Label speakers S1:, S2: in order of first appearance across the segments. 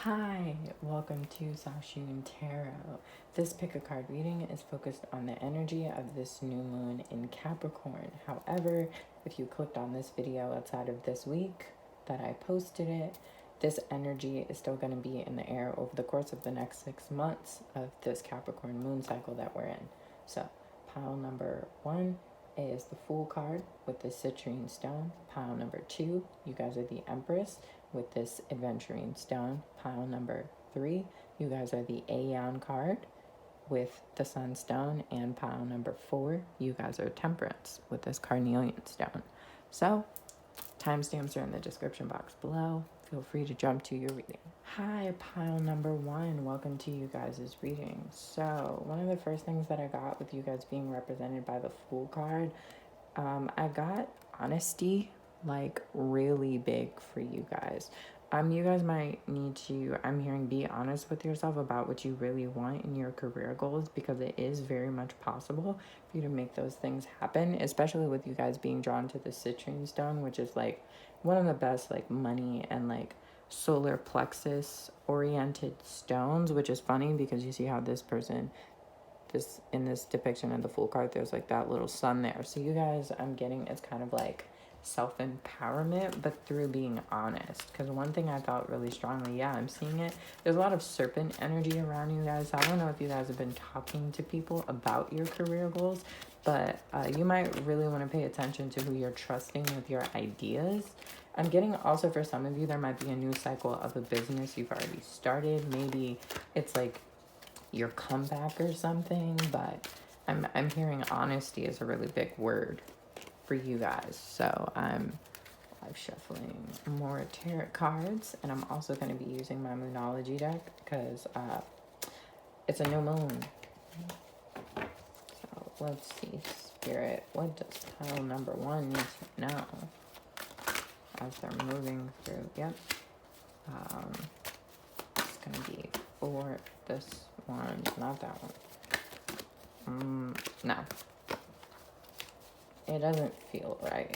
S1: Hi, welcome to Sashoon Tarot. This pick a card reading is focused on the energy of this new moon in Capricorn. However, if you clicked on this video outside of this week that I posted it, this energy is still going to be in the air over the course of the next 6 months of this Capricorn moon cycle that we're in. So, pile number 1 is the Fool card with the citrine stone. Pile number 2, you guys are the Empress with this adventuring stone. Pile number 3, you guys are the Aeon card with the sunstone. And pile number 4, you guys are Temperance with this carnelian stone. So timestamps are in the description box below. Feel free to jump to your reading. Hi, pile number 1. Welcome to you guys' reading. So one of the first things that I got with you guys being represented by the Fool card, I got honesty, like really big for you guys. You guys might need to, I'm hearing, be honest with yourself about what you really want in your career goals, because it is very much possible for you to make those things happen, especially with you guys being drawn to the citrine stone, which is like one of the best like money and like solar plexus oriented stones, which is funny because you see how this person, this in this depiction of the Fool card, there's like that little sun there. So you guys, I'm getting, it's kind of like self-empowerment, but through being honest. Because one thing I felt really strongly, I'm seeing it, there's a lot of serpent energy around you guys. I don't know if you guys have been talking to people about your career goals, but you might really want to pay attention to who you're trusting with your ideas. I'm getting also, for some of you, there might be a new cycle of a business you've already started. Maybe it's like your comeback or something, but I'm hearing honesty is a really big word for you guys. So I'm live shuffling more tarot cards, and I'm also going to be using my Moonology deck because it's a new moon. So let's see, Spirit, what does pile number 1 need to know as they're moving through? It's going to be for this one, not that one. No. It doesn't feel right.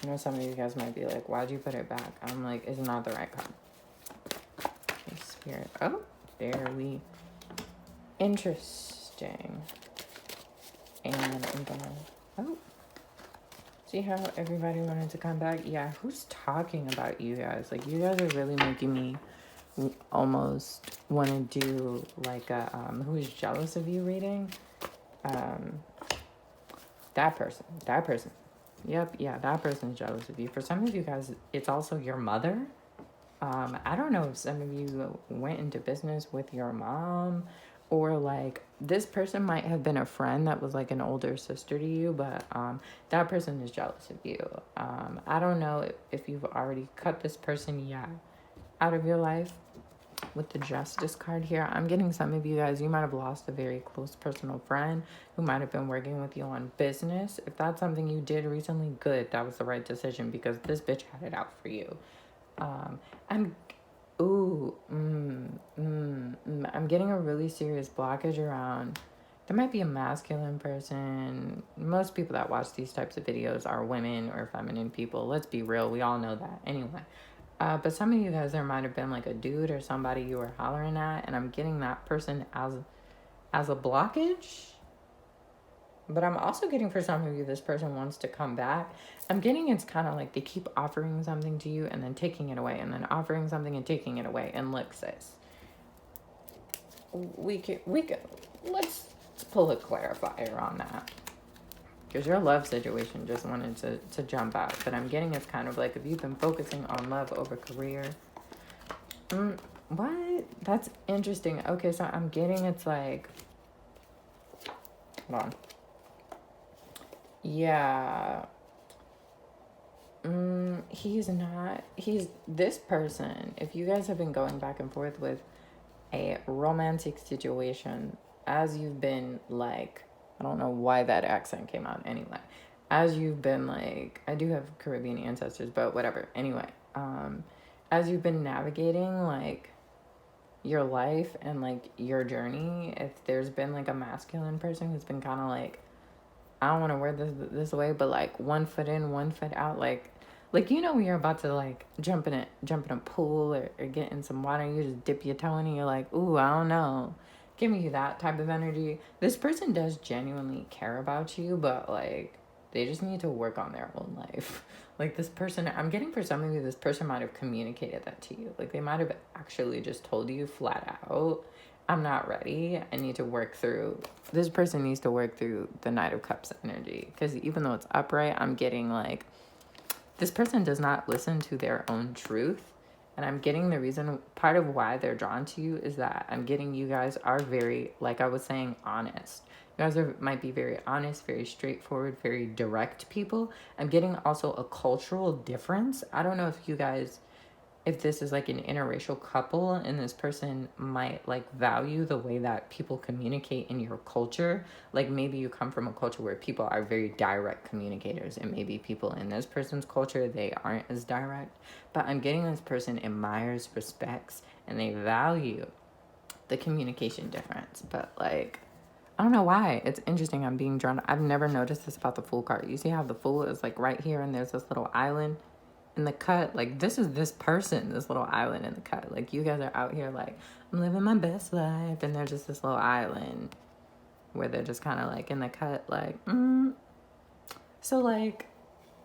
S1: I know some of you guys might be like, why'd you put it back? I'm like, it's not the right card. Okay, Spirit. Oh, there we. Interesting. And I'm gonna, see how everybody wanted to come back? Yeah, who's talking about you guys? Like, you guys are really making me almost want to do like a who is jealous of you reading. That person. Yep, yeah, that person's jealous of you. For some of you guys, it's also your mother. I don't know if some of you went into business with your mom, or like this person might have been a friend that was like an older sister to you, but that person is jealous of you. I don't know if you've already cut this person out of your life. With the Justice card here, I'm getting some of you guys, you might have lost a very close personal friend who might have been working with you on business. If that's something you did recently, good, that was the right decision, because this bitch had it out for you. I'm getting a really serious blockage around, there might be a masculine person. Most people that watch these types of videos are women or feminine people. Let's be real, we all know that anyway. But some of you guys, there might have been like a dude or somebody you were hollering at, and I'm getting that person as a blockage. But I'm also getting, for some of you, this person wants to come back. I'm getting it's kind of like they keep offering something to you and then taking it away, and then offering something and taking it away. And look, sis, we can let's pull a clarifier on that. Because your love situation just wanted to jump out. But I'm getting it's kind of like, if you've been focusing on love over career. What? That's interesting. Okay, so I'm getting it's like, hold on. Yeah. He's this person. If you guys have been going back and forth with a romantic situation, as you've been like, I don't know why that accent came out anyway. As you've been like, I do have Caribbean ancestors, but whatever. Anyway, as you've been navigating like your life and like your journey, if there's been like a masculine person who's been kind of like, I don't want to wear this way, but like one foot in, one foot out, like Like, you know, when you're about to like jump in a pool or get in some water, and you just dip your toe in and you're like, ooh, I don't know. Give me that type of energy. This person does genuinely care about you, but like they just need to work on their own life. Like this person, I'm getting for some of you, this person might have communicated that to you. Like they might have actually just told you flat out, I'm not ready. I need to work through, this person needs to work through the Knight of Cups energy. Because even though it's upright, I'm getting like, this person does not listen to their own truth. And I'm getting the reason, part of why they're drawn to you is that I'm getting you guys are very, like I was saying, honest. You guys might be very honest, very straightforward, very direct people. I'm getting also a cultural difference. I don't know if you guys, if this is like an interracial couple and this person might like value the way that people communicate in your culture. Like maybe you come from a culture where people are very direct communicators, and maybe people in this person's culture, they aren't as direct. But I'm getting this person admires, respects, and they value the communication difference. But like, I don't know why. It's interesting. I'm being drawn. I've never noticed this about the Fool card. You see how the Fool is like right here and there's this little island in the cut. Like this is this person, this little island in the cut. Like you guys are out here like, I'm living my best life, and they're just this little island where they're just kind of like in the cut like So like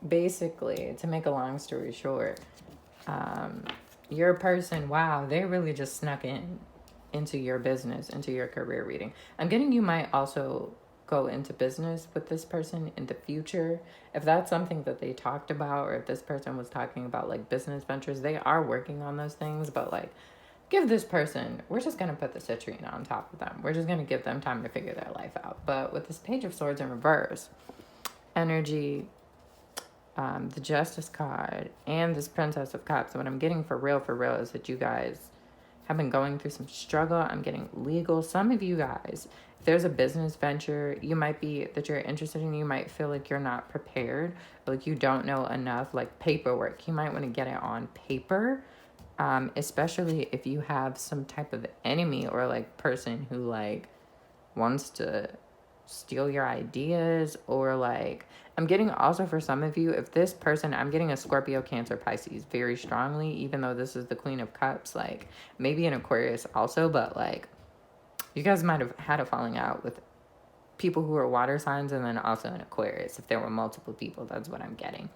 S1: basically, to make a long story short, your person, wow, they really just snuck into your business, into your career reading. I'm getting you might also go into business with this person in the future. If that's something that they talked about, or if this person was talking about like business ventures, they are working on those things. But like, give this person, we're just going to put the citrine on top of them. We're just going to give them time to figure their life out. But with this Page of Swords in reverse energy, the Justice card, and this Princess of Cups, what I'm getting for real is that you guys have been going through some struggle. I'm getting legal. Some of you guys, if there's a business venture you might be, that you're interested in, you might feel like you're not prepared, like you don't know enough, like paperwork. You might want to get it on paper, especially if you have some type of enemy or like person who like wants to steal your ideas, or like, I'm getting also for some of you, if this person, I'm getting a Scorpio, Cancer, Pisces very strongly, even though this is the Queen of Cups, like maybe an Aquarius also, but like you guys might have had a falling out with people who are water signs, and then also an Aquarius. If there were multiple people, that's what I'm getting.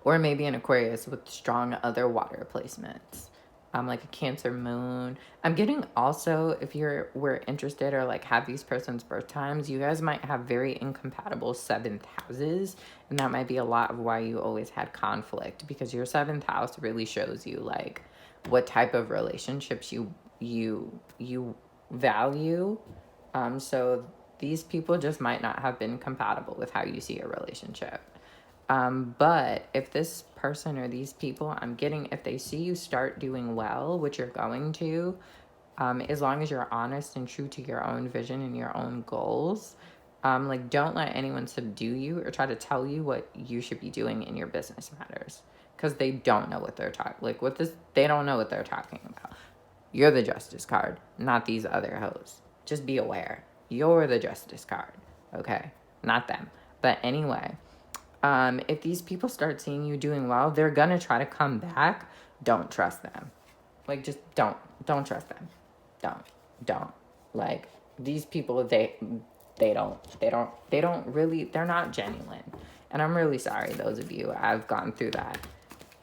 S1: Or maybe an Aquarius with strong other water placements. Like a Cancer moon. I'm getting also, if we're interested or like have these person's birth times, you guys might have very incompatible 7th houses, and that might be a lot of why you always had conflict, because your 7th house really shows you like what type of relationships you value. So these people just might not have been compatible with how you see a relationship. But if this person or these people, I'm getting, if they see you start doing well, which you're going to, as long as you're honest and true to your own vision and your own goals, like don't let anyone subdue you or try to tell you what you should be doing in your business matters, because they don't know what they're talking, like with this, they don't know what they're talking about. You're the Justice card, not these other hoes. Just be aware. You're the Justice card, okay? Not them. But anyway, if these people start seeing you doing well, they're gonna try to come back. Don't trust them. Like, just don't trust them. Don't. Like, these people, they don't really, they're not genuine. And I'm really sorry, those of you. I've gone through that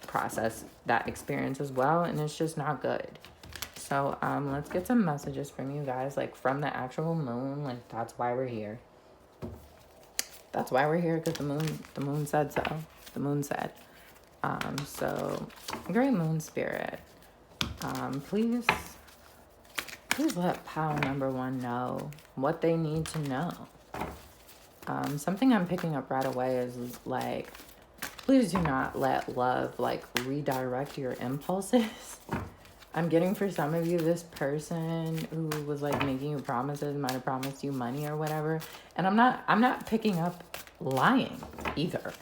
S1: process, that experience as well, and it's just not good. So, let's get some messages from you guys, like from the actual moon. Like, that's why we're here. That's why we're here, because the moon said so. The moon said. So, Great Moon Spirit, please let pile number 1 know what they need to know. Something I'm picking up right away is like, please do not let love like redirect your impulses. I'm getting for some of you, this person who was like making you promises, might have promised you money or whatever. And I'm not picking up lying either.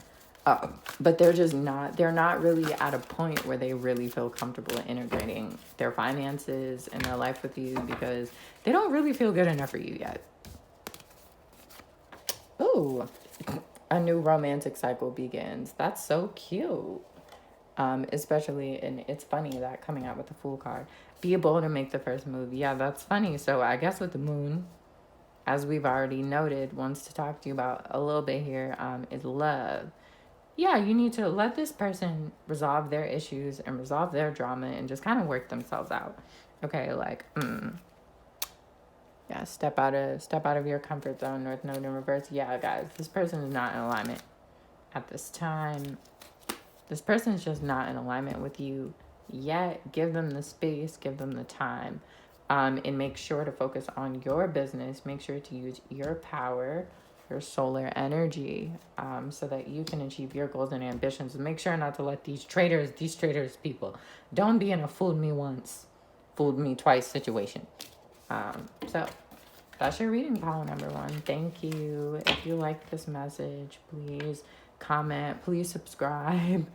S1: But they're not really at a point where they really feel comfortable integrating their finances and their life with you, because they don't really feel good enough for you yet. Ooh, a new romantic cycle begins. That's so cute. Especially, and it's funny that coming out with the Fool card, be bold and make the first move. Yeah, that's funny. So I guess with the Moon, as we've already noted, wants to talk to you about a little bit here, is love. Yeah, you need to let this person resolve their issues and resolve their drama and just kind of work themselves out. Okay, like, yeah, step out of your comfort zone. North Node in reverse. Yeah, guys, this person is not in alignment at this time. This person is just not in alignment with you yet. Give them the space, give them the time, and make sure to focus on your business. Make sure to use your power, your solar energy, so that you can achieve your goals and ambitions. And make sure not to let these traitors people, don't be in a fooled me once, fooled me twice situation. So that's your reading, pile number 1. Thank you. If you like this message, please comment, please subscribe,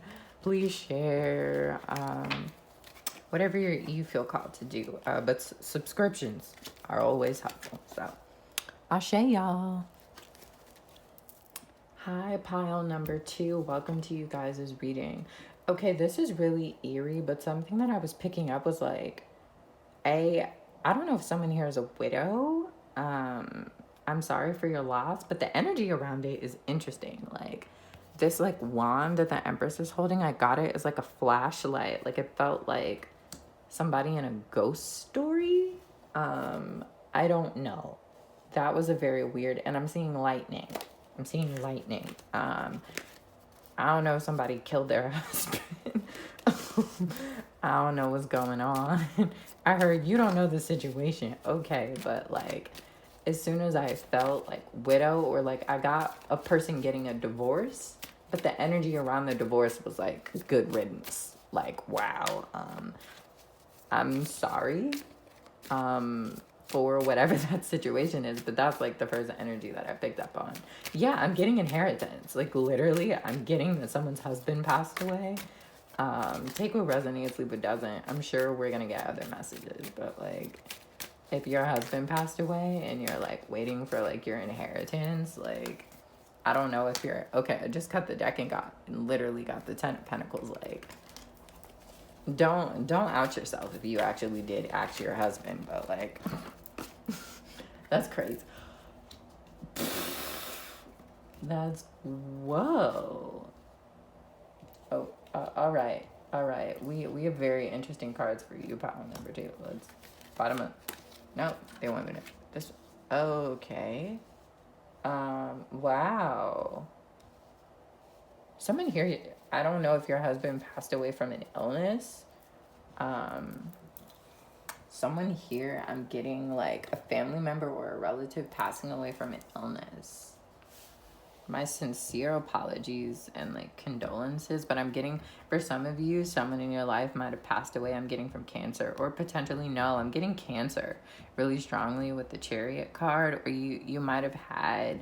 S1: please share, whatever you feel called to do. But subscriptions are always helpful. So, ashe, y'all. Hi, pile number 2. Welcome to you guys' reading. Okay, this is really eerie, but something that I was picking up was like, I don't know if someone here is a widow. I'm sorry for your loss, but the energy around it is interesting. Like, this like wand that the Empress is holding, I got it as like a flashlight. Like, it felt like somebody in a ghost story. I don't know. That was a very weird, and I'm seeing lightning. I don't know if somebody killed their husband. I don't know what's going on. I heard you don't know the situation. Okay, but like, as soon as I felt like widow, or like I got a person getting a divorce, but the energy around the divorce was like good riddance. Like, wow. I'm sorry for whatever that situation is, but that's like the first energy that I picked up on. Yeah, I'm getting inheritance. Like, literally, I'm getting that someone's husband passed away. Take what resonates, leave what doesn't. I'm sure we're gonna get other messages, but like, if your husband passed away and you're like waiting for like your inheritance, like, I don't know if you're okay. I just cut the deck and literally got the 10 of Pentacles. Like, don't out yourself if you actually did ask your husband, but like, that's crazy. That's whoa. Oh, all right. We have very interesting cards for you, pile number 2. Let's bottom up. No, they want me to this. Okay. Wow. Someone here, I don't know if your husband passed away from an illness. Someone here, I'm getting like a family member or a relative passing away from an illness. My sincere apologies and like condolences, but I'm getting, for some of you, someone in your life might have passed away. I'm getting from cancer, or potentially no, I'm getting cancer really strongly with the Chariot card, or you might have had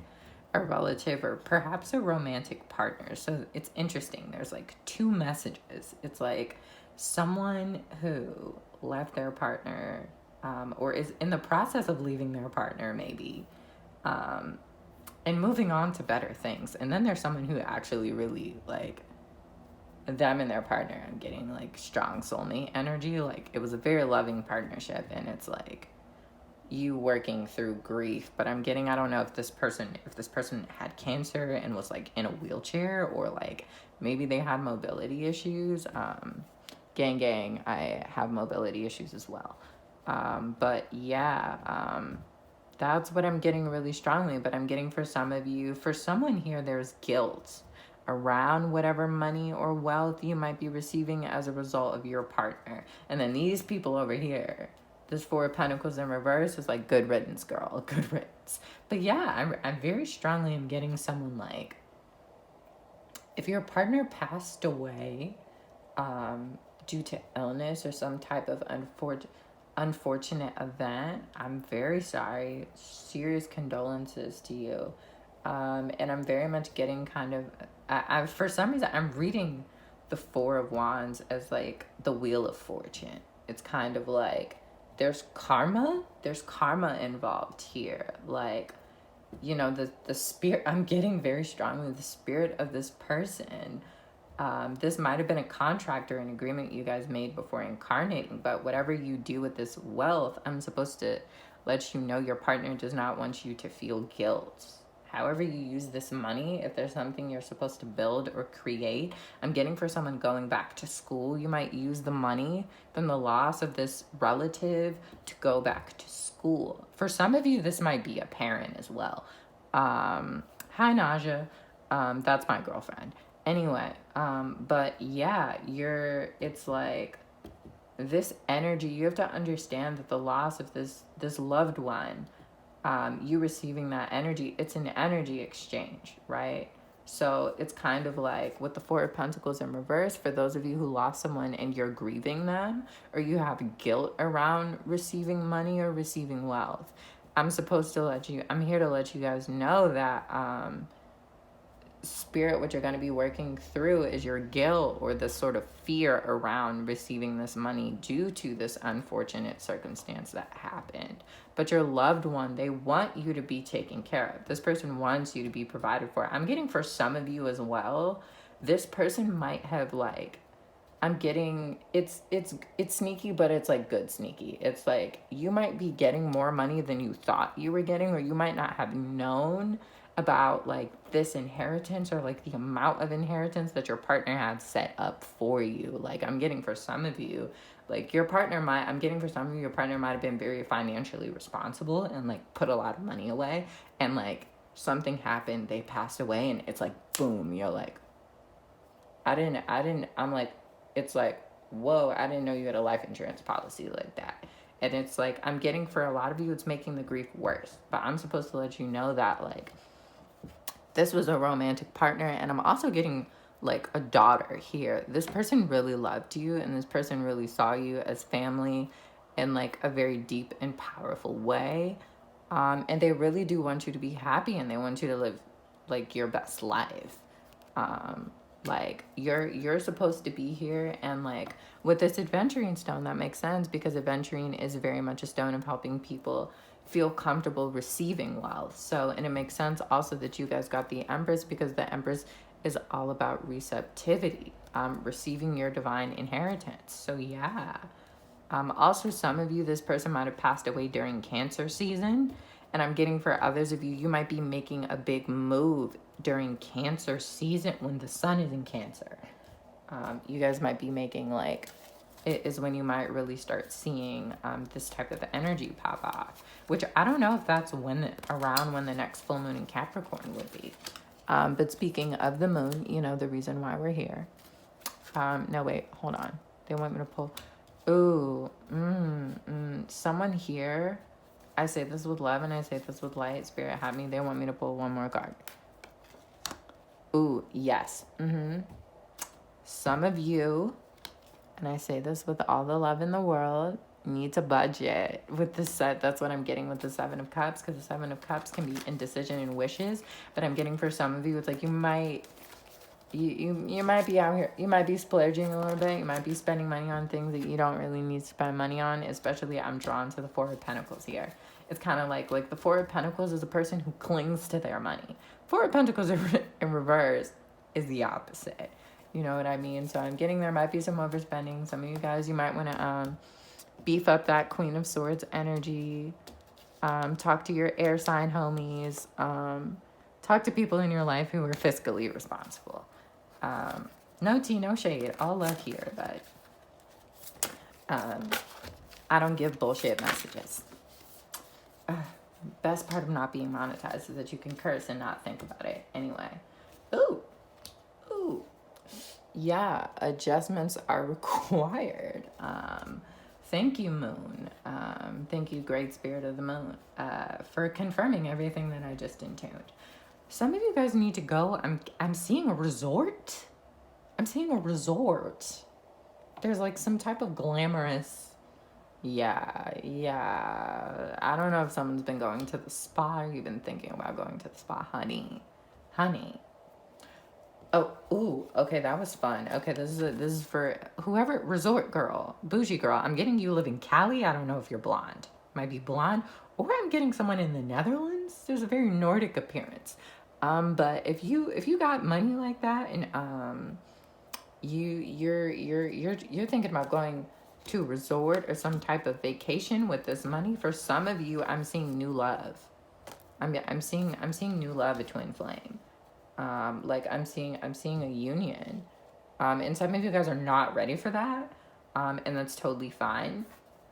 S1: a relative or perhaps a romantic partner. So it's interesting. There's like 2 messages. It's like someone who left their partner, or is in the process of leaving their partner, maybe, and moving on to better things. And then there's someone who actually really, like, them and their partner, I'm getting like strong soulmate energy. Like, it was a very loving partnership, and it's like you working through grief. But I'm getting, I don't know if this person had cancer and was like in a wheelchair, or like maybe they had mobility issues. Gang, I have mobility issues as well. But yeah, that's what I'm getting really strongly. But I'm getting, for some of you, for someone here, there's guilt around whatever money or wealth you might be receiving as a result of your partner. And then these people over here, this 4 of Pentacles in reverse, is like, good riddance, girl, good riddance. But yeah, I'm very strongly, I'm getting someone like, if your partner passed away due to illness or some type of unfortunate event, I'm very sorry. Serious condolences to you. And I'm very much getting kind of, I for some reason, I'm reading the 4 of Wands as like the Wheel of Fortune. It's kind of like there's karma involved here. Like, you know, the spirit, I'm getting very strongly the spirit of this person This might have been a contract or an agreement you guys made before incarnating, but whatever you do with this wealth, I'm supposed to let you know your partner does not want you to feel guilt. However you use this money, if there's something you're supposed to build or create, I'm getting for someone going back to school, you might use the money from the loss of this relative to go back to school. For some of you, this might be a parent as well. Hi, Naja. That's my girlfriend. Anyway, but yeah, it's like this energy, you have to understand that the loss of this loved one, you receiving that energy, it's an energy exchange, right? So it's kind of like with the Four of Pentacles in reverse, for those of you who lost someone and you're grieving them, or you have guilt around receiving money or receiving wealth, I'm here to let you guys know that, Spirit, what you're going to be working through is your guilt or this sort of fear around receiving this money due to this unfortunate circumstance that happened. But your loved one, they want you to be taken care of. This person wants you to be provided for. I'm getting for some of you as well, this person might have like, I'm getting, it's sneaky, but it's like good sneaky. It's like you might be getting more money than you thought you were getting, or you might not have known about like this inheritance or like the amount of inheritance that your partner had set up for you. Like I'm getting for some of you, like your partner might have been very financially responsible and like put a lot of money away, and like something happened, they passed away, and it's like boom, you're like, I'm like, it's like, whoa, I didn't know you had a life insurance policy like that. And it's like, I'm getting for a lot of you, it's making the grief worse. But I'm supposed to let you know that like this was a romantic partner. And I'm also getting like a daughter here. This person really loved you, and this person really saw you as family in like a very deep and powerful way. And they really do want you to be happy, and they want you to live like your best life. Like you're supposed to be here, and like with this adventuring stone, that makes sense, because adventuring is very much a stone of helping people feel comfortable receiving wealth. So, and it makes sense also that you guys got the Empress, because the Empress is all about receptivity, receiving your divine inheritance. So yeah. Also, some of you, this person might have passed away during Cancer season. And I'm getting for others of you, you might be making a big move during Cancer season when the sun is in Cancer. You guys might be making like, it is when you might really start seeing this type of energy pop off. Which I don't know if that's around when the next full moon in Capricorn would be. But speaking of the moon, you know, the reason why we're here. No, wait, hold on. They want me to pull. Ooh, someone here. I say this with love and I say this with light. Spirit had me. They want me to pull one more card. Ooh, yes. Some of you, and I say this with all the love in the world, need to budget with the set. That's what I'm getting with the Seven of Cups, because the Seven of Cups can be indecision and wishes. But I'm getting for some of you, it's like you might be out here, you might be splurging a little bit, you might be spending money on things that you don't really need to spend money on. Especially I'm drawn to the Four of Pentacles here. It's kind of like the Four of Pentacles is a person who clings to their money. Four of Pentacles in reverse is the opposite. You know what I mean? So I'm getting there might be some overspending. Some of you guys, you might want to beef up that Queen of Swords energy. Talk to your air sign homies. Talk to people in your life who are fiscally responsible. No tea, no shade. All love here, but I don't give bullshit messages. Best part of not being monetized is that you can curse and not think about it. Anyway. Ooh. Yeah, adjustments are required. Thank you, Moon. Thank you, Great Spirit of the Moon, for confirming everything that I just intoned. Some of you guys need to go. I'm seeing a resort. There's like some type of glamorous. Yeah. I don't know if someone's been going to the spa, or you've been thinking about going to the spa, honey. Oh, ooh, okay, that was fun. Okay, this is for whoever, resort girl, bougie girl. I'm getting you live in Cali. I don't know if you're blonde. Might be blonde. Or I'm getting someone in the Netherlands. There's a very Nordic appearance. But if you got money like that, and you're thinking about going to a resort or some type of vacation with this money. For some of you, I'm seeing new love. I'm seeing new love, a twin flame. Like I'm seeing a union. And some of you guys are not ready for that. And that's totally fine.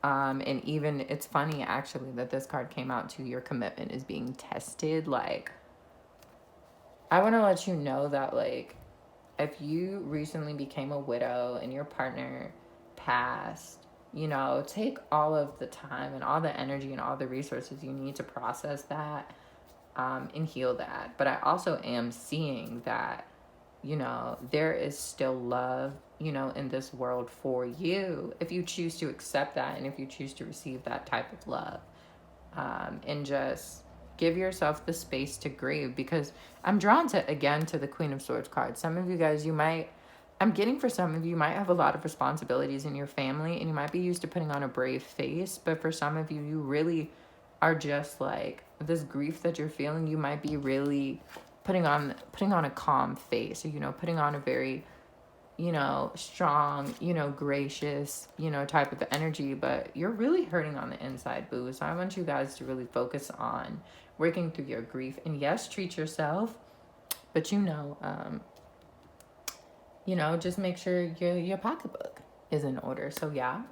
S1: And even it's funny actually that this card came out to your commitment is being tested. Like, I want to let you know that, like, if you recently became a widow and your partner passed, you know, take all of the time and all the energy and all the resources you need to process that, and heal that. But I also am seeing that, you know, there is still love, you know, in this world for you if you choose to accept that and if you choose to receive that type of love. And just give yourself the space to grieve, because I'm drawn to, again, to the Queen of Swords card. Some of you guys, I'm getting for some of you might have a lot of responsibilities in your family and you might be used to putting on a brave face. But for some of you, you really are just like, this grief that you're feeling, you might be really putting on a calm face, or, you know, putting on a very, you know, strong, you know, gracious, you know, type of energy, but you're really hurting on the inside, boo. So I want you guys to really focus on working through your grief. And yes, treat yourself, but you know, just make sure your pocketbook is in order. So yeah,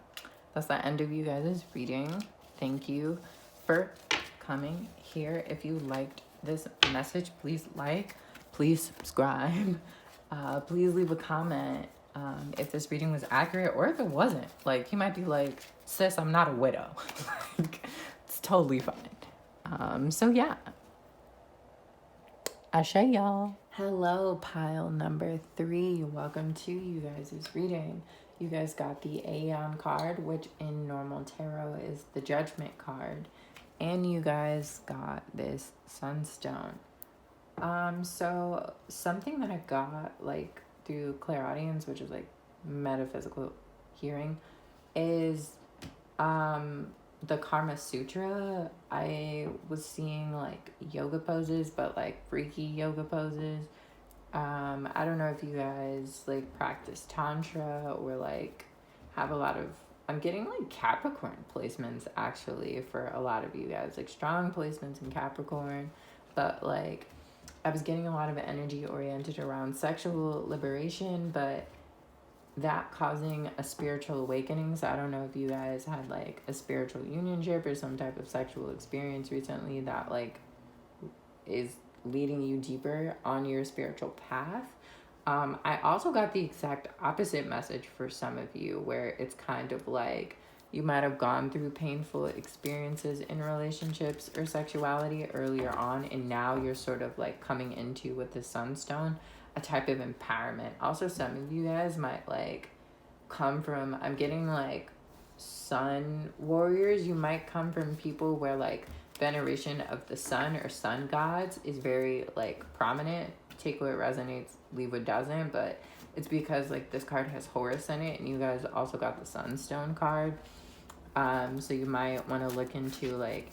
S1: that's the end of you guys' reading. Thank you for coming here. If you liked this message, please please subscribe. Please leave a comment if this reading was accurate, or if it wasn't. Like, you might be like, sis, I'm not a widow. Like, it's totally fine. So yeah. Ashe, y'all. Hello, pile number 3. Welcome to you guys' reading. You guys got the Aeon card, which in normal tarot is the Judgment card. And you guys got this Sunstone. So something that I got, like, through clairaudience, which is like metaphysical hearing, is the Karma Sutra. I was seeing like yoga poses, but like freaky yoga poses. I don't know if you guys like practice tantra or like have a lot of, I'm getting like Capricorn placements actually for a lot of you guys, like strong placements in Capricorn, but like I was getting a lot of energy oriented around sexual liberation, but that causing a spiritual awakening. So I don't know if you guys had like a spiritual unionship or some type of sexual experience recently that like is leading you deeper on your spiritual path. I also got the exact opposite message for some of you, where it's kind of like you might have gone through painful experiences in relationships or sexuality earlier on, and now you're sort of like coming into, with the Sunstone, a type of empowerment. Also, some of you guys might like come from, I'm getting like sun warriors. You might come from people where like veneration of the sun or sun gods is very like prominent. Take what resonates, leave what doesn't, but it's because like this card has Horus in it, and you guys also got the Sunstone card. So you might want to look into like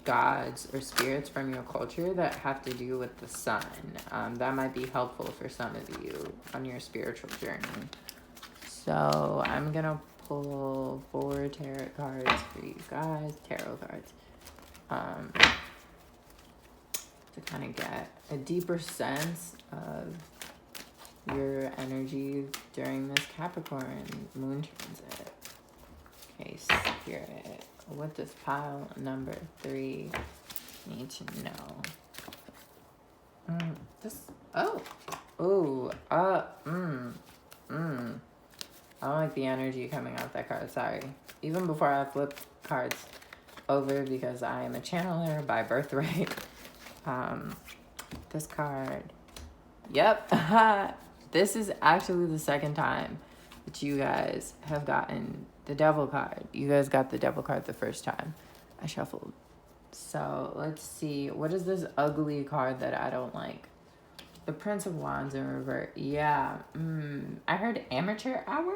S1: gods or spirits from your culture that have to do with the sun. That might be helpful for some of you on your spiritual journey. So I'm gonna pull 4 tarot cards for you guys, tarot cards, to kind of get a deeper sense of your energy during this Capricorn moon transit. Okay, Spirit, what does pile number 3 need to know? I don't like the energy coming out that card, sorry. Even before I flip cards over, because I am a channeler by birthright. This card, yep. This is actually the second time that you guys have gotten the Devil card. You guys got the Devil card the first time I shuffled. So let's see, what is this ugly card that I don't like? The Prince of Wands in revert. Yeah. I heard amateur hour.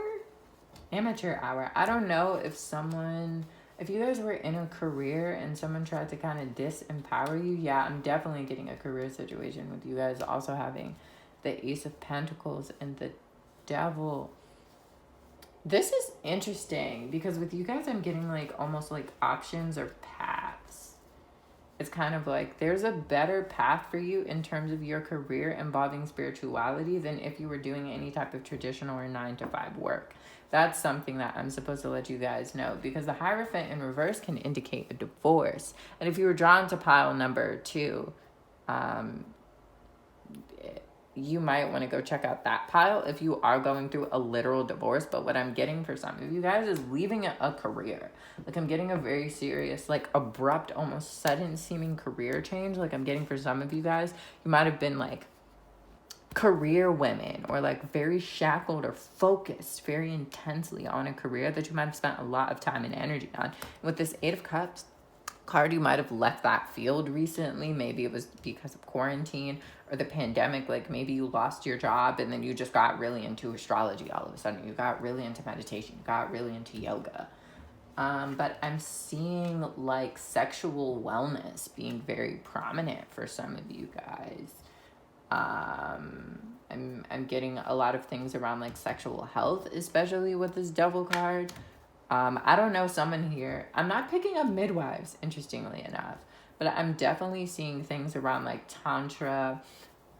S1: I don't know if you guys were in a career and someone tried to kind of disempower you. Yeah, I'm definitely getting a career situation with you guys also having the Ace of Pentacles and the Devil. This is interesting because with you guys, I'm getting like almost like options or paths. It's kind of like there's a better path for you in terms of your career involving spirituality than if you were doing any type of traditional or 9-to-5 work. That's something that I'm supposed to let you guys know, because the Hierophant in reverse can indicate a divorce. And if you were drawn to pile number 2, you might want to go check out that pile if you are going through a literal divorce. But what I'm getting for some of you guys is leaving a career. Like, I'm getting a very serious, like, abrupt, almost sudden seeming career change. Like, I'm getting for some of you guys, you might have been, like, career women, or, like, very shackled or focused very intensely on a career that you might have spent a lot of time and energy on. With this 8 of Cups card, you might have left that field recently. Maybe it was because of quarantine or the pandemic. Like, maybe you lost your job and then you just got really into astrology all of a sudden. You got really into meditation. You got really into yoga. But I'm seeing like sexual wellness being very prominent for some of you guys. I'm getting a lot of things around like sexual health, especially with this Devil card. I don't know someone here. I'm not picking up midwives, interestingly enough, but I'm definitely seeing things around like Tantra,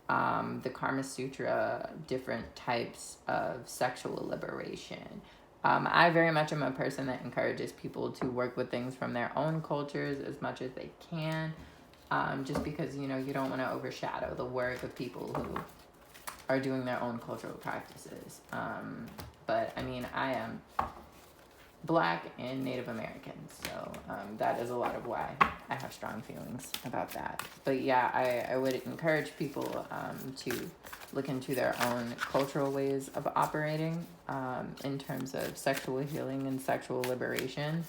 S1: the Kama Sutra, different types of sexual liberation. I very much am a person that encourages people to work with things from their own cultures as much as they can, just because, you know, you don't want to overshadow the work of people who are doing their own cultural practices. But I mean, I am Black and Native American, so that is a lot of why I have strong feelings about that. But yeah, I would encourage people to look into their own cultural ways of operating in terms of sexual healing and sexual liberation,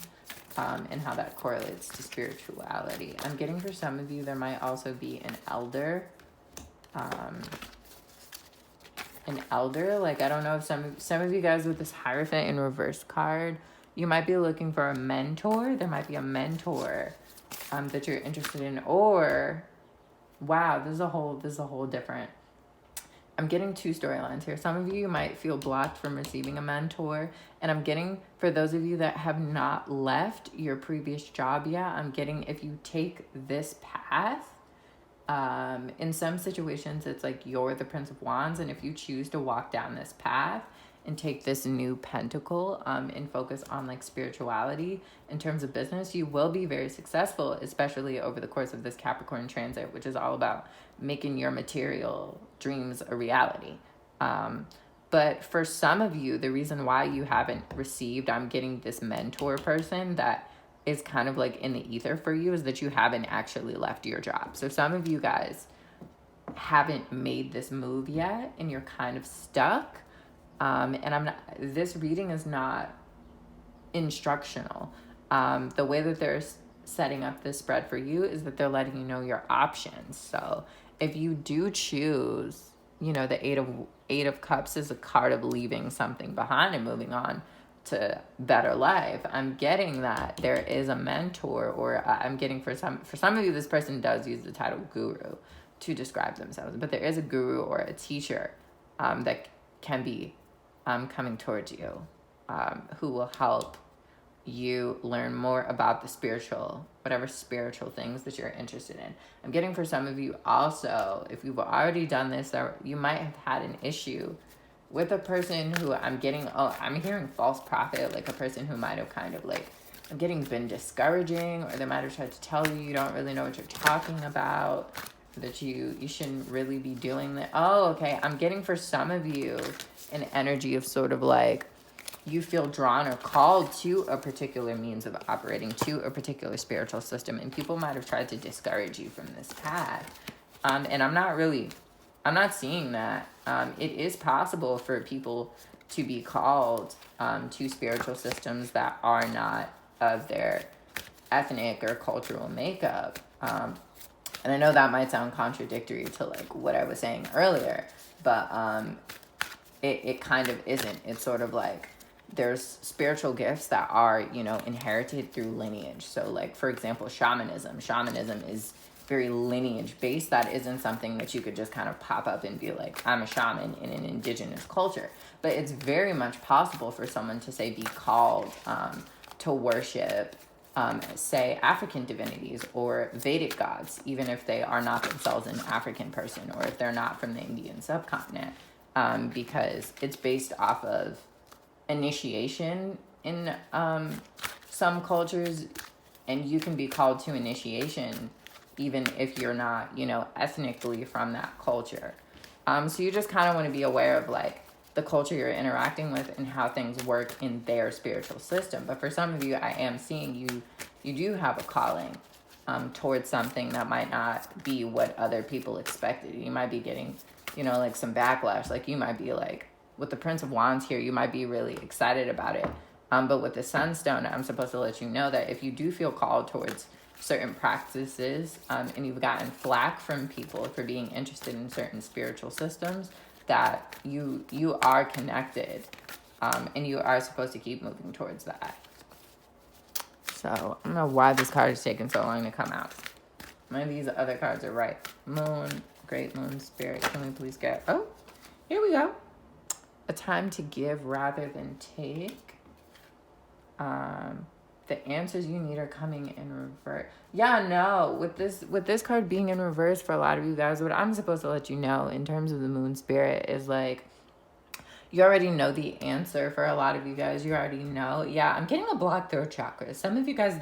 S1: and how that correlates to spirituality. I'm getting for some of you there might also be an elder. Like, I don't know if some of you guys with this Hierophant in reverse card, you might be looking for a mentor. There might be a mentor that you're interested in, or wow, this is a whole different. I'm getting 2 storylines here. Some of you might feel blocked from receiving a mentor, and I'm getting for those of you that have not left your previous job yet, I'm getting if you take this path, in some situations it's like you're the Prince of Wands, and if you choose to walk down this path and take this new pentacle and focus on like spirituality in terms of business, you will be very successful, especially over the course of this Capricorn transit, which is all about making your material dreams a reality. But for some of you, the reason why you haven't received, I'm getting this mentor person that is kind of like in the ether for you, is that you haven't actually left your job. So some of you guys haven't made this move yet and you're kind of stuck. And this reading is not instructional. The way that they're setting up this spread for you is that they're letting you know your options. So if you do choose, you know, the eight of Cups is a card of leaving something behind and moving on to better life. I'm getting that there is a mentor, or I'm getting for some of you, this person does use the title guru to describe themselves, but there is a guru or a teacher that can be coming towards you, who will help you learn more about the spiritual, whatever spiritual things that you're interested in. I'm getting for some of you also, if you've already done this, or you might have had an issue with a person who I'm hearing false prophet, like a person who might have kind of like, I'm getting been discouraging, or they might have tried to tell you don't really know what you're talking about, that you shouldn't really be doing that. Oh, okay. I'm getting for some of you an energy of sort of like you feel drawn or called to a particular means of operating, to a particular spiritual system, and people might have tried to discourage you from this path. And I'm not seeing that. It is possible for people to be called to spiritual systems that are not of their ethnic or cultural makeup. And I know that might sound contradictory to like what I was saying earlier, but it kind of isn't. It's sort of like there's spiritual gifts that are, you know, inherited through lineage. So like, for example, shamanism is very lineage based. That isn't something that you could just kind of pop up and be like, I'm a shaman in an indigenous culture. But it's very much possible for someone to say be called to worship, say, African divinities or Vedic gods, even if they are not themselves an African person or if they're not from the Indian subcontinent, because it's based off of initiation in some cultures, and you can be called to initiation even if you're not, you know, ethnically from that culture. So you just kind of want to be aware of like the culture you're interacting with and how things work in their spiritual system. But for some of you, I am seeing you do have a calling towards something that might not be what other people expected. You might be getting, you know, like some backlash. Like you might be like, with the Prince of Wands here, you might be really excited about it. But with the Sunstone, I'm supposed to let you know that if you do feel called towards certain practices, and you've gotten flack from people for being interested in certain spiritual systems, that you are connected, and you are supposed to keep moving towards that. So I don't know why this card is taking so long to come out. None of these other cards are right. Moon, Great Moon Spirit, can we please get, oh, here we go. A time to give rather than take. The answers you need are coming in reverse. Yeah, no, with this card being in reverse for a lot of you guys, what I'm supposed to let you know in terms of the Moon Spirit is like, you already know the answer for a lot of you guys. You already know. Yeah, I'm getting a blocked throat chakra. Some of you guys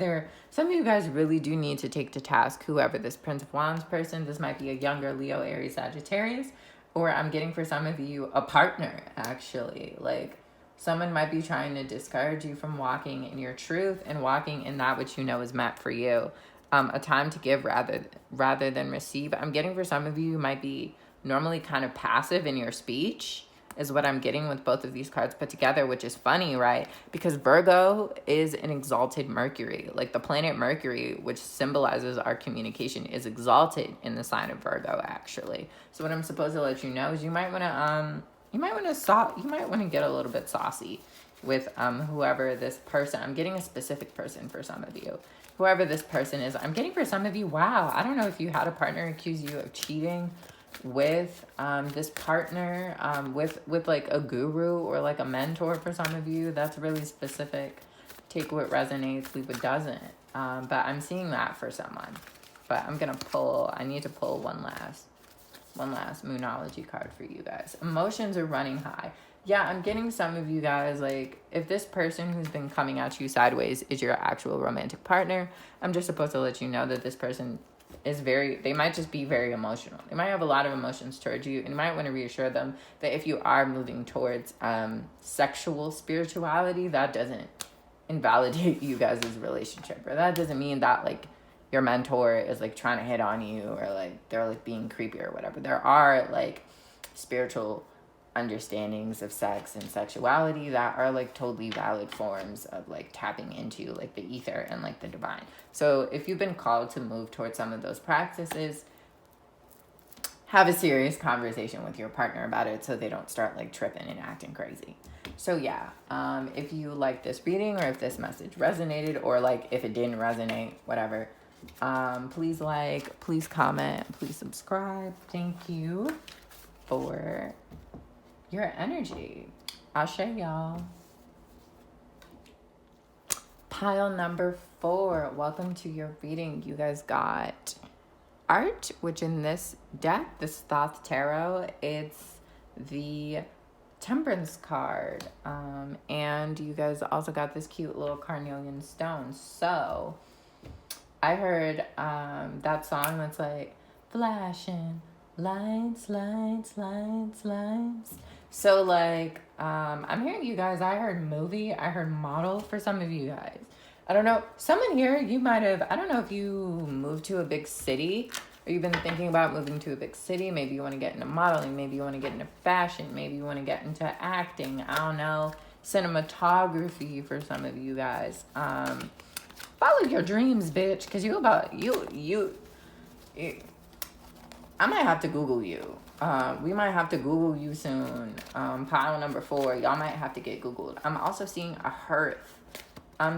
S1: really do need to take to task whoever this Prince of Wands person. This might be a younger Leo, Aries, Sagittarius, or I'm getting for some of you a partner, actually. Like, someone might be trying to discourage you from walking in your truth and walking in that which you know is meant for you. A time to give rather than receive. I'm getting for some of you might be normally kind of passive in your speech, is what I'm getting with both of these cards put together, which is funny, right? Because Virgo is an exalted Mercury. Like the planet Mercury, which symbolizes our communication, is exalted in the sign of Virgo, actually. So what I'm supposed to let you know is you might want to get a little bit saucy with whoever this person. I'm getting a specific person for some of you. Whoever this person is, I'm getting for some of you, wow, I don't know if you had a partner accuse you of cheating with this partner, with like a guru or like a mentor for some of you. That's really specific. Take what resonates, leave what doesn't. But I'm seeing that for someone. But I need to pull one last Moonology card for you guys. Emotions are running high. Yeah, I'm getting some of you guys, like, if this person who's been coming at you sideways is your actual romantic partner, I'm just supposed to let you know that this person is they might just be very emotional. They might have a lot of emotions towards you, and you might want to reassure them that if you are moving towards sexual spirituality, that doesn't invalidate you guys' relationship, or that doesn't mean that, like, your mentor is, like, trying to hit on you, or, like, they're, like, being creepy or whatever. There are, like, spiritual understandings of sex and sexuality that are, like, totally valid forms of, like, tapping into, like, the ether and, like, the divine. So if you've been called to move towards some of those practices, have a serious conversation with your partner about it so they don't start, like, tripping and acting crazy. So yeah, if you like this reading, or if this message resonated, or, like, if it didn't resonate, whatever, please like, please comment, please subscribe. Thank you for your energy. Ashe, y'all. Pile number 4. Welcome to your reading. You guys got art, which in this deck, this Thoth Tarot, it's the Temperance card. And you guys also got this cute little carnelian stone. So I heard that song that's like, flashing lights, lights, lights, lights. So, like, I'm hearing you guys, I heard movie, I heard model for some of you guys. I don't know, someone here, you might have, I don't know if you moved to a big city, or you've been thinking about moving to a big city. Maybe you want to get into modeling, maybe you want to get into fashion, maybe you want to get into acting, I don't know, cinematography for some of you guys. Follow your dreams, bitch, because I might have to Google you. We might have to Google you soon. Pile number 4, y'all might have to get Googled. I'm also seeing a hearth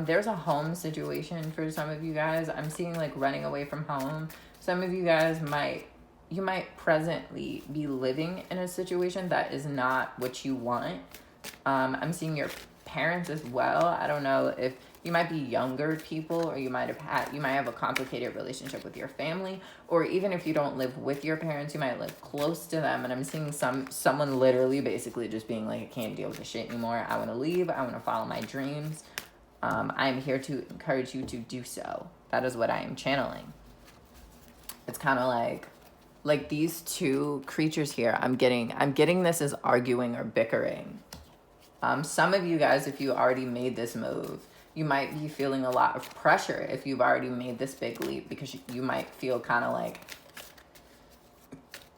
S1: There's a home situation for some of you guys. I'm seeing like running away from home. Some of you guys might presently be living in a situation that is not what you want. I'm seeing your parents as well. I don't know if you might be younger people, or you might have a complicated relationship with your family, or even if you don't live with your parents, you might live close to them. And I'm seeing someone literally basically just being like, I can't deal with this shit anymore. I want to leave. I want to follow my dreams. I'm here to encourage you to do so. That is what I am channeling. It's kind of like these two creatures here. I'm getting this as arguing or bickering. Some of you guys, if you already made this move, you might be feeling a lot of pressure if you've already made this big leap, because you might feel kind of like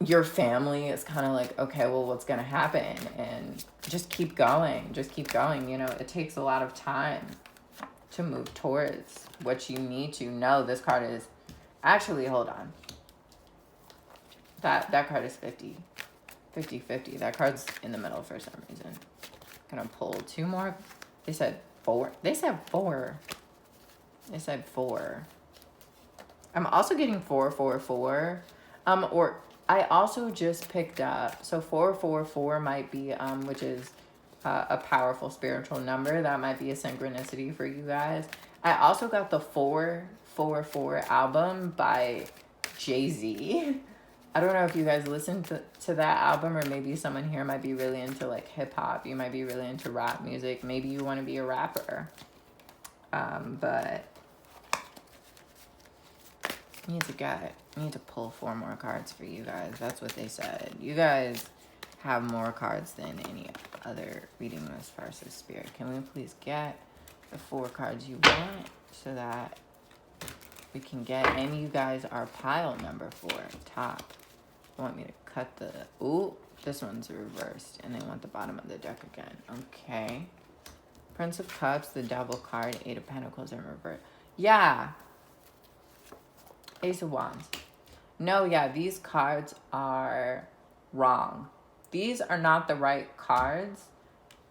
S1: your family is kind of like, okay, well, what's going to happen? And just keep going. Just keep going. You know, it takes a lot of time to move towards what you need to know. This card is actually, hold on. That card is 50-50. That card's in the middle for some reason. Gonna pull two more. They said 4. They said 4. I'm also getting 444. Or I also just picked up, so 444 might be which is a powerful spiritual number. That might be a synchronicity for you guys. I also got the 444 album by Jay-Z. I don't know if you guys listen to that album, or maybe someone here might be really into like hip hop. You might be really into rap music. Maybe you want to be a rapper. But I need to pull 4 more cards for you guys. That's what they said. You guys have more cards than any other reading this far, so Spirit, can we please get the 4 cards you want so that we can get, and you guys are pile number 4 top. They want me to cut the, ooh, this one's reversed, and they want the bottom of the deck again. Okay. Prince of Cups, the Devil card, 8 of Pentacles in reverse. Yeah. Ace of Wands. No, yeah, these cards are wrong. These are not the right cards.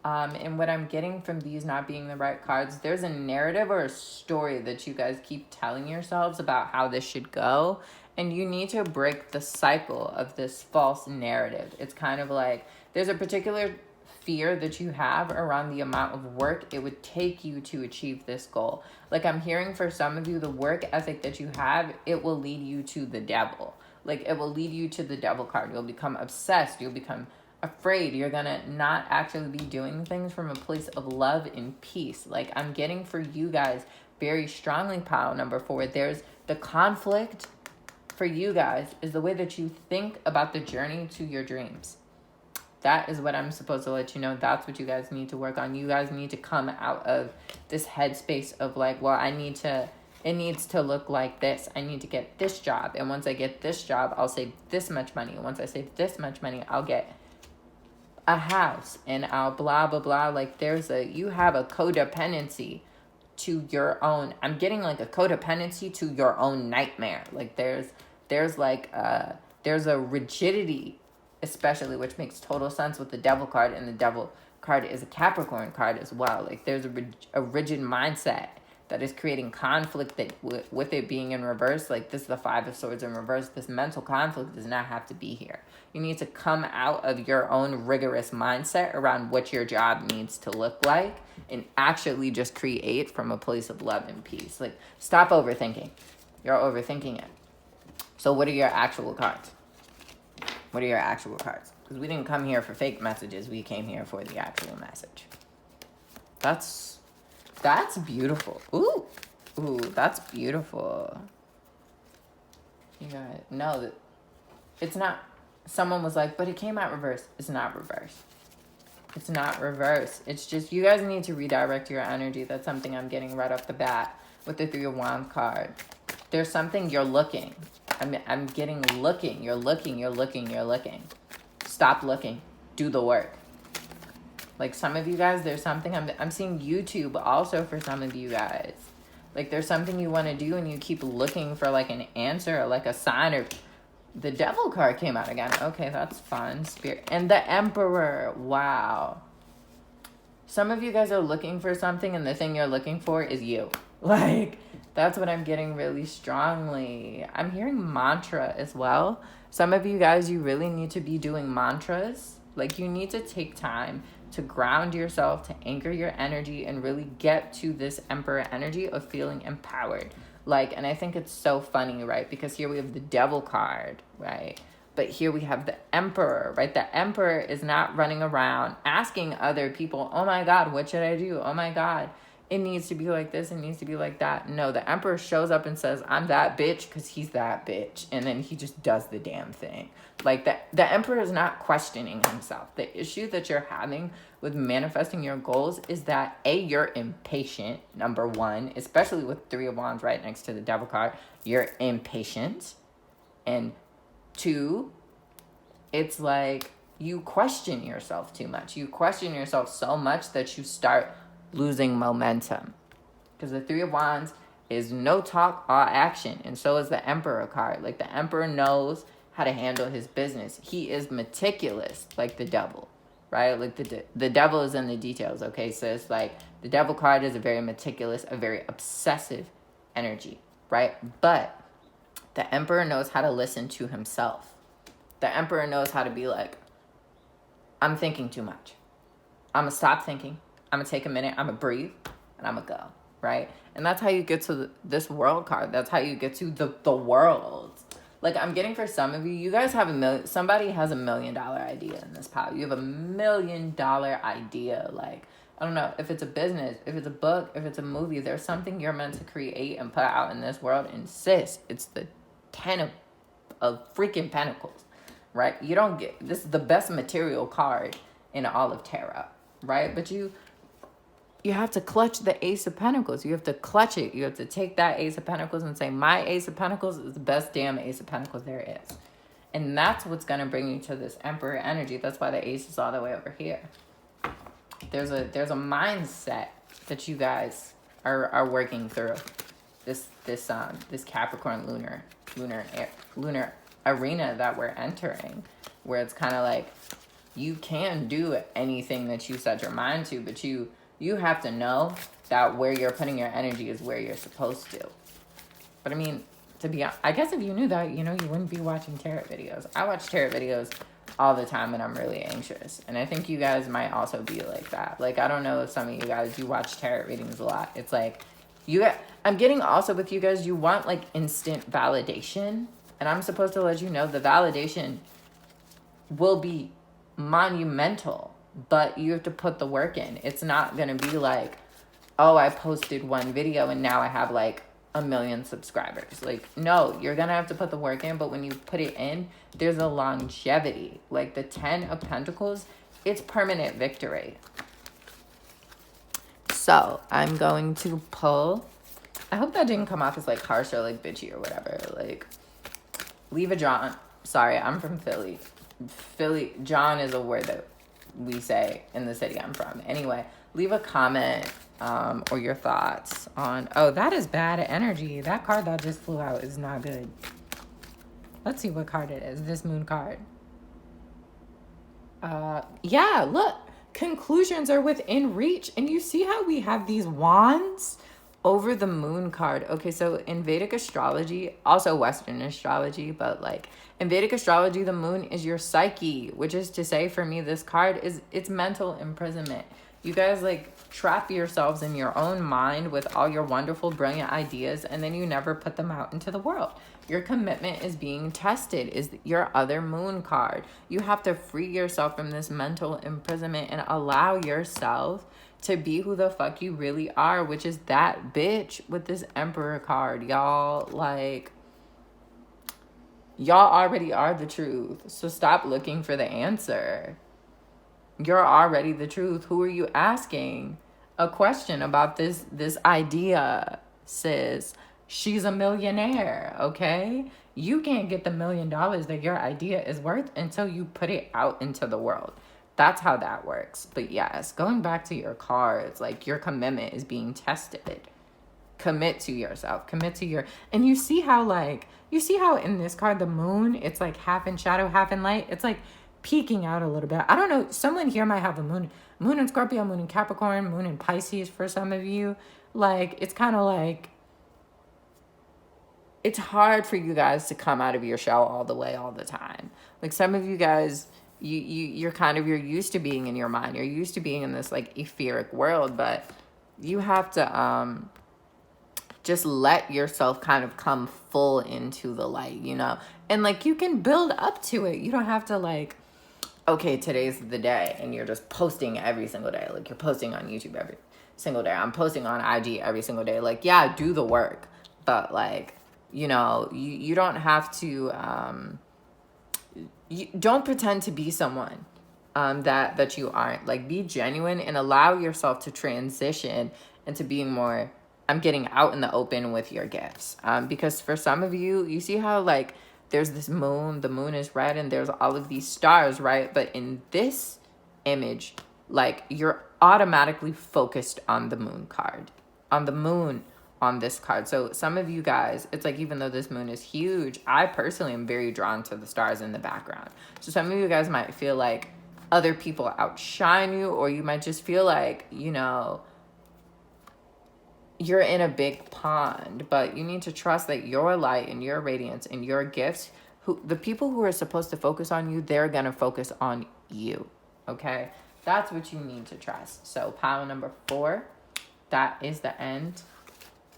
S1: And what I'm getting from these not being the right cards, there's a narrative or a story that you guys keep telling yourselves about how this should go. And you need to break the cycle of this false narrative. It's kind of like there's a particular fear that you have around the amount of work it would take you to achieve this goal. Like I'm hearing for some of you, the work ethic that you have, it will lead you to the devil. Like it will lead you to the devil card. You'll become obsessed. You'll become afraid. You're gonna not actually be doing things from a place of love and peace. Like I'm getting for you guys very strongly, pile number 4. There's the conflict for you guys is the way that you think about the journey to your dreams. That is what I'm supposed to let you know. That's what you guys need to work on. You guys need to come out of this headspace of like, well, it needs to look like this. I need to get this job. And once I get this job, I'll save this much money. And once I save this much money, I'll get a house and I'll blah, blah, blah. Like you have a codependency to your own, I'm getting like a codependency to your own nightmare. Like there's a rigidity, especially, which makes total sense with the devil card, and the devil card is a Capricorn card as well. Like there's a rigid mindset that is creating conflict that with it being in reverse. Like this is the 5 of Swords in reverse. This mental conflict does not have to be here. You need to come out of your own rigorous mindset around what your job needs to look like and actually just create from a place of love and peace. Like stop overthinking. You're overthinking it. So what are your actual cards? What are your actual cards? Because we didn't come here for fake messages. We came here for the actual message. That's beautiful. Ooh, that's beautiful. You guys, no, it's not. Someone was like, but it came out reverse. It's not reverse. It's not reverse. It's just you guys need to redirect your energy. That's something I'm getting right off the bat with the 3 of Wands card. There's something you're looking. I'm getting looking. You're looking. Stop looking. Do the work. Like some of you guys, there's something I'm seeing YouTube also for some of you guys. Like there's something you want to do and you keep looking for like an answer or like a sign, or the devil card came out again. Okay, that's fun. Spirit and the Emperor. Wow. some of you guys are looking for something, and the thing you're looking for is you. Like, that's what I'm getting really strongly. I'm hearing mantra as well. Some of you guys, you really need to be doing mantras. Like, you need to take time to ground yourself, to anchor your energy, and really get to this Emperor energy of feeling empowered. Like, and I think it's so funny, right? Because here we have the Devil card, right? But here we have the Emperor, right? The Emperor is not running around asking other people, oh my God, what should I do? Oh my God, it needs to be like this, it needs to be like that. No, the Emperor shows up and says, I'm that bitch, because he's that bitch. And then he just does the damn thing. Like, the Emperor is not questioning himself. The issue that you're having with manifesting your goals is that, A, you're impatient, number one, especially with Three of Wands right next to the Devil card. You're impatient. And two, it's like you question yourself too much. You question yourself so much that you start losing momentum. Because the Three of Wands is no talk, all action. And so is the Emperor card. Like, the Emperor knows how to handle his business. He is meticulous, like the Devil, right? Like, the Devil is in the details, okay? So it's like the Devil card is a very meticulous, a very obsessive energy, right? But the Emperor knows how to listen to himself. The Emperor knows how to be like, I'm thinking too much. I'm going to stop thinking. I'm going to take a minute. I'm going to breathe. And I'm going to go, right? And that's how you get to this World card. That's how you get to the world. Like, I'm getting for some of you, you guys have somebody has $1 million idea in this pile. You have $1 million idea. Like, I don't know, if it's a business, if it's a book, if it's a movie, there's something you're meant to create and put out in this world. And sis, it's the 10 of freaking Pentacles, right? You don't get, this is the best material card in all of tarot, right? But you have to clutch the Ace of Pentacles. You have to clutch it. You have to take that Ace of Pentacles and say, my Ace of Pentacles is the best damn Ace of Pentacles there is. And that's what's going to bring you to this Emperor energy. That's why the Ace is all the way over here. There's a mindset that you guys are working through. This Capricorn lunar arena that we're entering, where it's kind of like you can do anything that you set your mind to, but you have to know that where you're putting your energy is where you're supposed to. But I mean, I guess if you knew that, you wouldn't be watching tarot videos. I watch tarot videos all the time when I'm really anxious. And I think you guys might also be like that. Like, I don't know if some of you guys, you watch tarot readings a lot. It's like, I'm getting also with you guys, you want like instant validation. And I'm supposed to let you know the validation will be monumental, but you have to put the work in. It's not going to be like, oh, I posted one video and now I have like 1 million subscribers. Like, no, you're going to have to put the work in, but when you put it in, there's a longevity. Like the 10 of Pentacles, it's permanent victory. So I'm going to pull, I hope that didn't come off as like harsh or like bitchy or whatever. Like, leave a John. Sorry, I'm from Philly. John is a word that we say in the city I'm from. Anyway, leave a comment or your thoughts on, oh, that is bad energy. That card that just flew out is not good. Let's see what card it is. This moon card. Yeah, look. Conclusions are within reach. And you see how we have these wands over the moon card. Okay, so in Vedic astrology, also Western astrology, but like in Vedic astrology, the moon is your psyche, which is to say for me, this card it's mental imprisonment. You guys like trap yourselves in your own mind with all your wonderful, brilliant ideas, and then you never put them out into the world. Your commitment is being tested, is your other moon card. You have to free yourself from this mental imprisonment and allow yourself to be who the fuck you really are, which is that bitch with this Emperor card. Y'all, like, y'all already are the truth. So stop looking for the answer. You're already the truth. Who are you asking a question about this idea, sis? She's a millionaire, okay? You can't get the $1 million that your idea is worth until you put it out into the world. That's how that works. But yes, going back to your cards, like your commitment is being tested. Commit to yourself. Commit to your... And you see how in this card, the moon, it's like half in shadow, half in light. It's like peeking out a little bit. I don't know. Someone here might have a moon in Scorpio, moon in Capricorn, moon in Pisces for some of you. Like, it's kind of like, it's hard for you guys to come out of your shell all the way, all the time. Like, some of you guys, you're used to being in your mind. You're used to being in this, like, etheric world, but you have to, just let yourself kind of come full into the light, you know? And, like, you can build up to it. You don't have to, like, okay, today's the day, and you're just posting every single day. Like, you're posting on YouTube every single day. I'm posting on IG every single day. Like, yeah, do the work, but, like, you know, you don't have to, you don't pretend to be someone that you aren't. Like, be genuine and allow yourself to transition into being more, I'm getting out in the open with your gifts. Because for some of you, you see how, like, there's this moon, the moon is red, and there's all of these stars, right? But in this image, like, you're automatically focused on the moon card, on the moon on this card. So some of you guys, it's like, even though this moon is huge, I personally am very drawn to the stars in the background. So some of you guys might feel like other people outshine you, or you might just feel like, you know, you're in a big pond, but you need to trust that your light and your radiance and your gifts, the people who are supposed to focus on you, they're going to focus on you. Okay. That's what you need to trust. So pile number 4, that is the end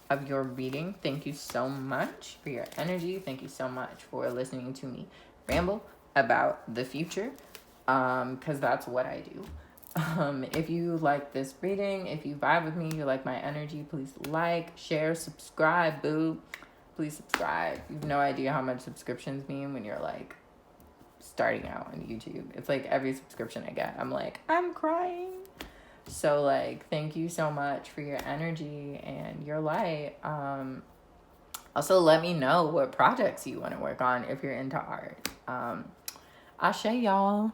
S1: of your reading. Thank you so much for your energy. Thank you so much for listening to me ramble about the future. Cause that's what I do. If you like this reading, if you vibe with me, you like my energy, please like, share, subscribe, boo. Please subscribe. You have no idea how much subscriptions mean when you're, like, starting out on YouTube. It's like every subscription I get, I'm like, I'm crying. So, like, thank you so much for your energy and your light. Also, let me know what projects you want to work on if you're into art. Ashe, y'all.